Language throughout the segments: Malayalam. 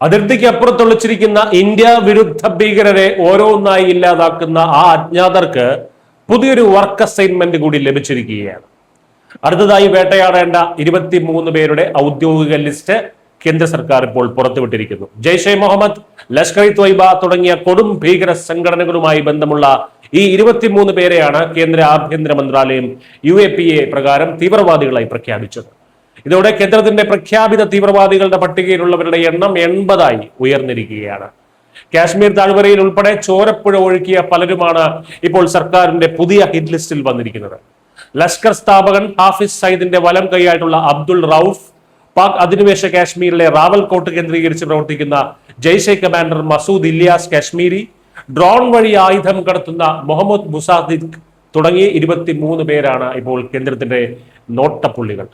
അതിർത്തിക്ക് അപ്പുറത്തൊളിച്ചിരിക്കുന്ന ഇന്ത്യ വിരുദ്ധ ഭീകരരെ ഓരോന്നായി ഇല്ലാതാക്കുന്ന ആ അജ്ഞാതർക്ക് പുതിയൊരു വർക്ക് അസൈൻമെന്റ് കൂടി ലഭിച്ചിരിക്കുകയാണ്. അടുത്തതായി വേട്ടയാടേണ്ട 23 പേരുടെ ഔദ്യോഗിക ലിസ്റ്റ് കേന്ദ്ര സർക്കാർ ഇപ്പോൾ പുറത്തുവിട്ടിരിക്കുന്നു. ജയ്ഷെ മുഹമ്മദ്, ലഷ്കർ ഇ ത്വയ്ബ തുടങ്ങിയ കൊടും ഭീകര സംഘടനകളുമായി ബന്ധമുള്ള ഈ 23 പേരെയാണ് കേന്ദ്ര ആഭ്യന്തര മന്ത്രാലയം UAPA പ്രകാരം തീവ്രവാദികളായി പ്രഖ്യാപിച്ചത്. ഇതോടെ കേന്ദ്രത്തിന്റെ പ്രഖ്യാപിത തീവ്രവാദികളുടെ പട്ടികയിലുള്ളവരുടെ എണ്ണം 80 ഉയർന്നിരിക്കുകയാണ്. കാശ്മീർ താഴ്വരയിൽ ഉൾപ്പെടെ ചോരപ്പുഴ ഒഴുക്കിയ പലരുമാണ് ഇപ്പോൾ സർക്കാരിന്റെ പുതിയ ഹിറ്റ് ലിസ്റ്റിൽ വന്നിരിക്കുന്നത്. ലഷ്കർ സ്ഥാപകൻ ഹാഫിസ് സയ്യിദിന്റെ വലം കൈയായിട്ടുള്ള അബ്ദുൾ റൌഫ്, പാക് അധിനിവേശ കാശ്മീരിലെ റാവൽകോട്ട് കേന്ദ്രീകരിച്ച് പ്രവർത്തിക്കുന്ന ജയ്ഷെ കമാൻഡർ മസൂദ് ഇല്യാസ് കാശ്മീരി, ഡ്രോൺ വഴി ആയുധം കടത്തുന്ന മുഹമ്മദ് മുസാദിഖ് തുടങ്ങിയ 23 പേരാണ് ഇപ്പോൾ കേന്ദ്രത്തിന്റെ നോട്ടപ്പുള്ളികൾ.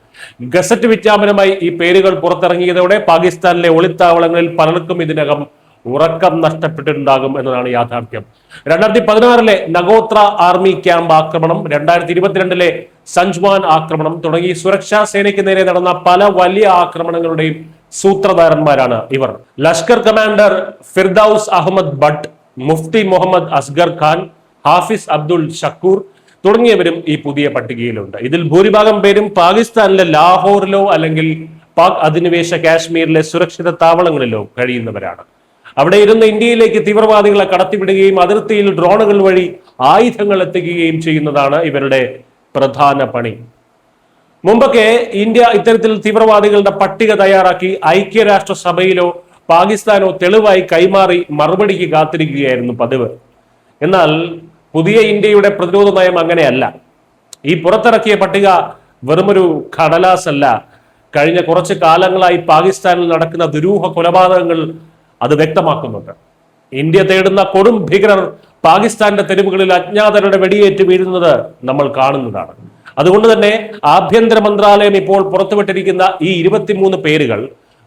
ഗസറ്റ് വിജ്ഞാപനമായി ഈ പേരുകൾ പുറത്തിറങ്ങിയതോടെ പാകിസ്ഥാനിലെ ഒളിത്താവളങ്ങളിൽ പലർക്കും ഇതിനകം ഉറക്കം നഷ്ടപ്പെട്ടിട്ടുണ്ടാകും എന്നതാണ് യാഥാർത്ഥ്യം. 2016 നഗോത്ര ആർമി ക്യാമ്പ് ആക്രമണം, 2022 സഞ്ച്വാൻ ആക്രമണം തുടങ്ങി സുരക്ഷാ സേനയ്ക്ക് നേരെ നടന്ന പല വലിയ ആക്രമണങ്ങളുടെയും സൂത്രധാരന്മാരാണ് ഇവർ. ലഷ്കർ കമാൻഡർ ഫിർദൌസ് അഹമ്മദ് ഭട്ട്, മുഫ്തി മുഹമ്മദ് അസ്ഗർ ഖാൻ, ഹാഫിസ് അബ്ദുൾ ഷക്കൂർ തുടങ്ങിയവരും ഈ പുതിയ പട്ടികയിലുണ്ട്. ഇതിൽ ഭൂരിഭാഗം പേരും പാകിസ്ഥാനിലെ ലാഹോറിലോ അല്ലെങ്കിൽ പാക് അധിനിവേശ കാശ്മീരിലെ സുരക്ഷിത താവളങ്ങളിലോ കഴിയുന്നവരാണ്. അവിടെ ഇരുന്ന് ഇന്ത്യയിലേക്ക് തീവ്രവാദികളെ കടത്തിവിടുകയും അതിർത്തിയിൽ ഡ്രോണുകൾ വഴി ആയുധങ്ങൾ എത്തിക്കുകയും ചെയ്യുന്നതാണ് ഇവരുടെ പ്രധാന പണി. മുമ്പൊക്കെ ഇന്ത്യ ഇത്തരത്തിൽ തീവ്രവാദികളുടെ പട്ടിക തയ്യാറാക്കി ഐക്യരാഷ്ട്രസഭയിലോ പാകിസ്ഥാനോ തെളിവായി കൈമാറി മറുപടിക്ക് കാത്തിരിക്കുകയായിരുന്നു പതിവ്. എന്നാൽ പുതിയ ഇന്ത്യയുടെ പ്രതിരോധ നയം അങ്ങനെയല്ല. ഈ പുറത്തിറക്കിയ പട്ടിക വെറുമൊരു കടലാസല്ല. കഴിഞ്ഞ കുറച്ച് കാലങ്ങളായി പാകിസ്ഥാനിൽ നടക്കുന്ന ദുരൂഹ കൊലപാതകങ്ങൾ അത് വ്യക്തമാക്കുന്നുണ്ട്. ഇന്ത്യ തേടുന്ന കൊടും ഭീകരർ പാകിസ്ഥാന്റെ തെരുവുകളിൽ അജ്ഞാതരുടെ വെടിയേറ്റ് വീഴുന്നത് നമ്മൾ കാണുന്നതാണ്. അതുകൊണ്ട് തന്നെ ആഭ്യന്തര മന്ത്രാലയം ഇപ്പോൾ പുറത്തുവിട്ടിരിക്കുന്ന ഈ 23 പേരുകൾ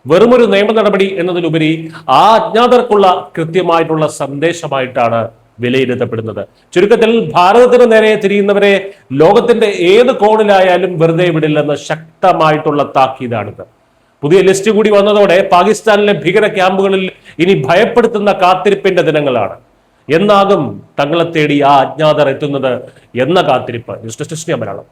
വെറുമൊരു നിയമ നടപടി എന്നതിലുപരി ആ അജ്ഞാതർക്കുള്ള കൃത്യമായിട്ടുള്ള സന്ദേശമായിട്ടാണ് വിലയിരുത്തപ്പെടുന്നത്. ചുരുക്കത്തിൽ ഭാരതത്തിന് നേരെ തിരിയുന്നവരെ ലോകത്തിന്റെ ഏത് കോണിലായാലും വെറുതെ വിടില്ലെന്ന ശക്തമായിട്ടുള്ള താക്കീതാണിത്. പുതിയ ലിസ്റ്റ് കൂടി വന്നതോടെ പാകിസ്ഥാനിലെ ഭീകര ക്യാമ്പുകളിൽ ഇനി ഭയപ്പെടുത്തുന്ന കാത്തിരിപ്പിന്റെ ദിനങ്ങളാണ്. എന്നാകും തങ്ങളെ തേടി ആ അജ്ഞാതർ എത്തുന്നത് എന്ന കാത്തിരിപ്പ്. News desk Malayalam.